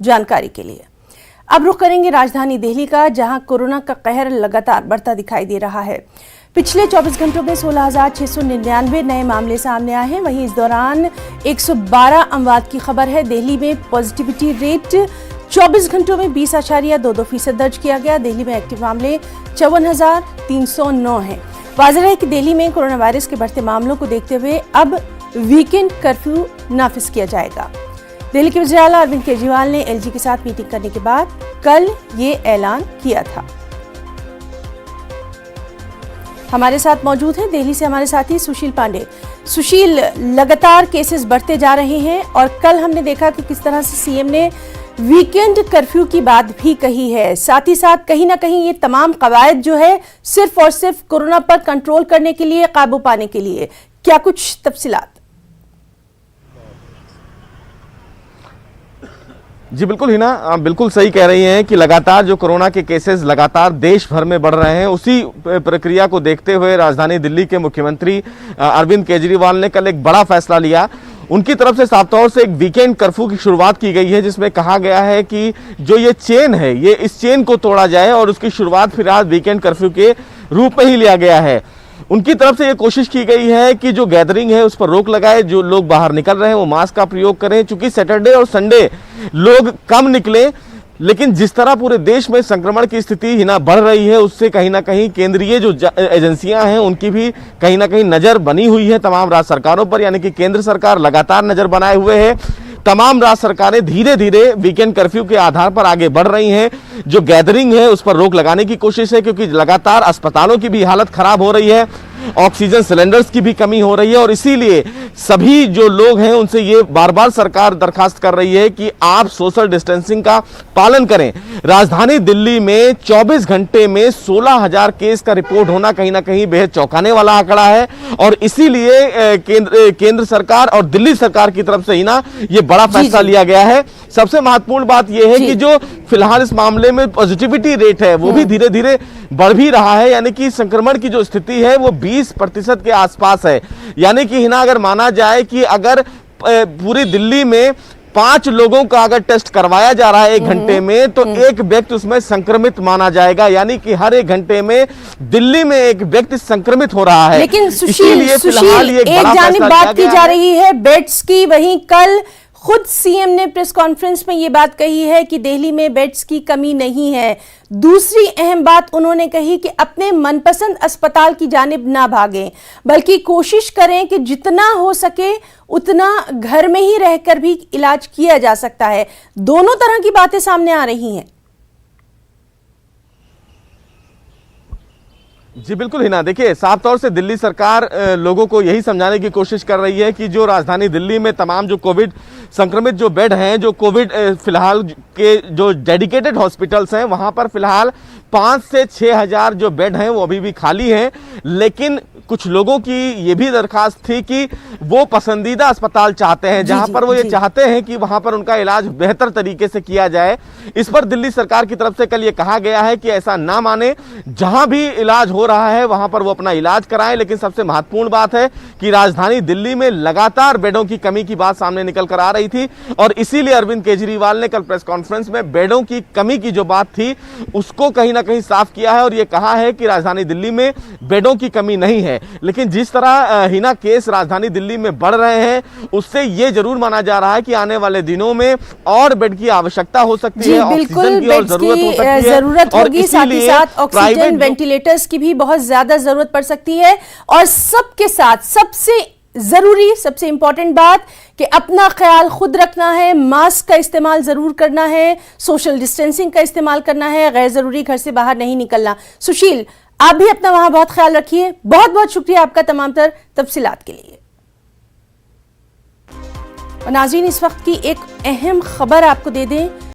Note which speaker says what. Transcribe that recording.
Speaker 1: जानकारी के लिए। अब रुख करेंगे राजधानी दिल्ली का, जहां कोरोना का कहर लगातार बढ़ता दिखाई दे रहा है। पिछले 24 घंटों में 16,699 नए मामले सामने आए हैं। वहीं इस दौरान 112 अमवात की खबर है। दिल्ली में पॉजिटिविटी रेट 24 घंटों में 20.22% दर्ज किया गया। दिल्ली में एक्टिव मामले 54,309 हैं। वाज़ेह है कि दिल्ली में कोरोना वायरस के बढ़ते मामलों को देखते हुए अब वीकेंड कर्फ्यू नाफिज किया जाएगा। दिल्ली के वज़ीर आला अरविंद केजरीवाल ने एलजी के साथ मीटिंग करने के बाद कल ये ऐलान किया था। हमारे साथ मौजूद हैं दिल्ली से हमारे साथी सुशील पांडे। सुशील, लगातार केसेस बढ़ते जा रहे हैं और कल हमने देखा कि किस तरह से सीएम ने वीकेंड कर्फ्यू की बात भी कही है। साथ ही साथ कहीं ना कहीं ये तमाम कवायद जो है सिर्फ और सिर्फ कोरोना पर कंट्रोल करने के लिए, काबू पाने के लिए, क्या कुछ तफसीलात?
Speaker 2: जी बिल्कुल हिना, आप बिल्कुल सही कह रही हैं कि लगातार जो कोरोना के केसेस लगातार देश भर में बढ़ रहे हैं, उसी प्रक्रिया को देखते हुए राजधानी दिल्ली के मुख्यमंत्री अरविंद केजरीवाल ने कल एक बड़ा फैसला लिया। उनकी तरफ से साफ तौर से एक वीकेंड कर्फ्यू की शुरुआत की गई है, जिसमें कहा गया है कि जो ये चेन है, ये इस चेन को तोड़ा जाए और उसकी शुरुआत फिलहाल वीकेंड कर्फ्यू के रूप में ही लिया गया है। उनकी तरफ से ये कोशिश की गई है कि जो गैदरिंग है उस पर रोक लगाए, जो लोग बाहर निकल रहे हैं वो मास्क का प्रयोग करें। चूंकि सैटरडे और संडे लोग कम निकले, लेकिन जिस तरह पूरे देश में संक्रमण की स्थिति हिना बढ़ रही है, उससे कहीं ना कहीं केंद्रीय जो एजेंसियां हैं उनकी भी कहीं ना कहीं नजर बनी हुई है तमाम राज्य सरकारों पर। यानी कि केंद्र सरकार लगातार नजर बनाए हुए है। तमाम राज्य सरकारें धीरे धीरे वीकेंड कर्फ्यू के आधार पर आगे बढ़ रही हैं। जो गैदरिंग है उस पर रोक लगाने की कोशिश है, क्योंकि लगातार अस्पतालों की भी हालत खराब हो रही है, ऑक्सीजन सिलेंडर्स की भी कमी हो रही है और इसीलिए सभी जो लोग हैं उनसे ये बार बार सरकार दरखास्त कर रही है कि आप सोशल डिस्टेंसिंग का पालन करें। राजधानी दिल्ली में 24 घंटे में 16,000 केस का रिपोर्ट होना कहीं ना कहीं बेहद चौंकाने वाला आंकड़ा है और इसीलिए केंद्र सरकार और दिल्ली सरकार की तरफ से ही ना ये बड़ा फैसला लिया गया है। सबसे महत्वपूर्ण बात यह है कि जो फिलहाल इस मामले में पॉजिटिविटी रेट है वो भी धीरे धीरे बढ़ भी रहा है। यानी कि संक्रमण की जो स्थिति है वो 20% के आसपास है। यानी कि हिना, अगर माना जाए कि अगर पूरी दिल्ली में 5 लोगों का अगर टेस्ट करवाया जा रहा है 1 घंटे में, तो एक व्यक्ति उसमें संक्रमित माना जाएगा। यानी कि हर 1 घंटे में दिल्ली में एक व्यक्ति संक्रमित हो रहा है।
Speaker 1: लेकिन सुशील, एक जानिब बात की जा रही है बेड्स की, वहीं कल खुद सीएम ने प्रेस कॉन्फ्रेंस में ये बात कही है कि दिल्ली में बेड्स की कमी नहीं है। दूसरी अहम बात उन्होंने कही कि अपने मनपसंद अस्पताल की जानिब ना भागें, बल्कि कोशिश करें कि जितना हो सके उतना घर में ही रहकर भी इलाज किया जा सकता है। दोनों तरह की बातें सामने आ रही हैं।
Speaker 2: जी बिल्कुल हिना, देखिए साफ तौर से दिल्ली सरकार लोगों को यही समझाने की कोशिश कर रही है कि जो राजधानी दिल्ली में तमाम जो कोविड संक्रमित जो बेड हैं, जो कोविड फिलहाल के जो डेडिकेटेड हॉस्पिटल्स हैं, वहां पर फिलहाल 5 से 6,000 जो बेड हैं वो अभी भी खाली हैं। लेकिन कुछ लोगों की ये भी दरखास्त थी कि वो पसंदीदा अस्पताल चाहते हैं, जहां पर वो ये चाहते हैं कि वहां पर उनका इलाज बेहतर तरीके से किया जाए। इस पर दिल्ली सरकार की तरफ से कल ये कहा गया है कि ऐसा ना माने, जहां भी इलाज हो रहा है वहां पर वो अपना इलाज कराएं। लेकिन सबसे महत्वपूर्ण बात है कि राजधानी दिल्ली में लगातार बेडों की कमी की बात सामने निकल कर आ रही थी और इसीलिए अरविंद केजरीवाल ने कल प्रेस कॉन्फ्रेंस में बेडों की कमी की जो बात थी उसको कहीं ना कहीं साफ किया है और ये कहा है कि राजधानी दिल्ली में बेडों की कमी नहीं है। लेकिन जिस तरह हिना केस राजधानी दिल्ली में बढ़ रहे हैं, उससे ये जरूर माना जा रहा है कि आने वाले दिनों में और बेड की आवश्यकता हो सकती है, ऑक्सीजन की और जरूरत हो सकती है,
Speaker 1: जरूरत होगी, साथ ही साथ ऑक्सीजन वेंटिलेटर्स की भी बहुत ज्यादा जरूरत पड़ सकती है। और सबके साथ सबसे जरूरी, सबसे इंपॉर्टेंट बात कि अपना ख्याल खुद रखना है, मास्क का इस्तेमाल जरूर करना है, सोशल डिस्टेंसिंग का इस्तेमाल करना है, गैर जरूरी घर से बाहर नहीं निकलना। सुशील, आप भी अपना वहां बहुत ख्याल रखिए। बहुत बहुत शुक्रिया आपका तमाम तर तफसीलात के लिए। और नाज़रीन, इस वक्त की एक अहम खबर आपको दे दें।